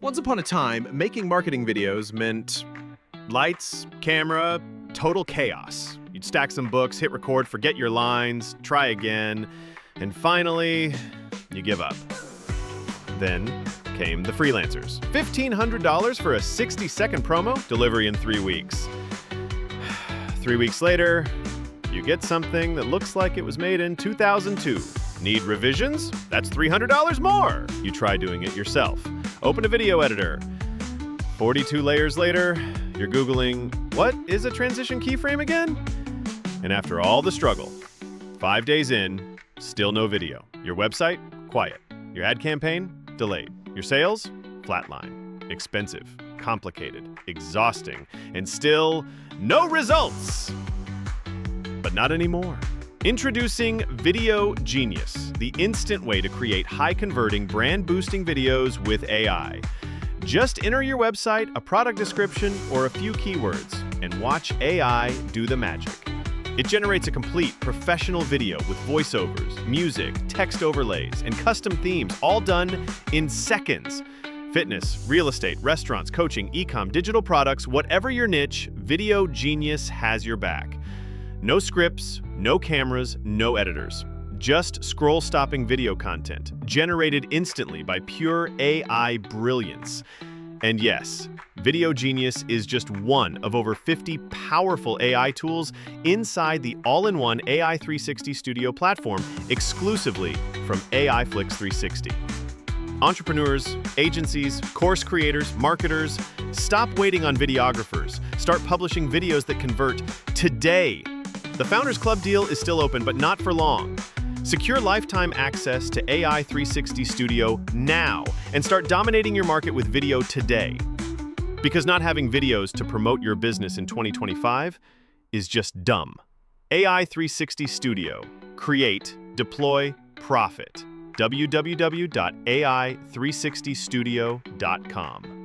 Once upon a time, making marketing videos meant lights, camera, total chaos. You'd stack some books, hit record, forget your lines, try again, and finally, you give up. Then came the freelancers. $1,500 for a 60-second promo, delivery in 3 weeks. 3 weeks later, you get something that looks like it was made in 2002. Need revisions? That's $300 more. You try doing it yourself. Open a video editor. 42 layers later, you're Googling, what is a transition keyframe again? And after all the struggle, 5 days in, still no video. Your website? Quiet. Your ad campaign? Delayed. Your sales? Flatline. Expensive. Complicated. Exhausting. And still, no results! But not anymore. Introducing Video Genius, the instant way to create high-converting, brand-boosting videos with AI. Just enter your website, a product description, or a few keywords, and watch AI do the magic. It generates a complete professional video with voiceovers, music, text overlays, and custom themes, all done in seconds. Fitness, real estate, restaurants, coaching, e-com, digital products, whatever your niche, Video Genius has your back. No scripts, no cameras, no editors. Just scroll-stopping video content, generated instantly by pure AI brilliance. And yes, Video Genius is just one of over 50 powerful AI tools inside the all-in-one AI 360 Studio platform exclusively from AI Flix 360. Entrepreneurs, agencies, course creators, marketers, stop waiting on videographers. Start publishing videos that convert today. The Founders Club deal is still open, but not for long. Secure lifetime access to AI 360 Studio now and start dominating your market with video today. Because not having videos to promote your business in 2025 is just dumb. AI 360 Studio. Create, deploy, profit. www.ai360studio.com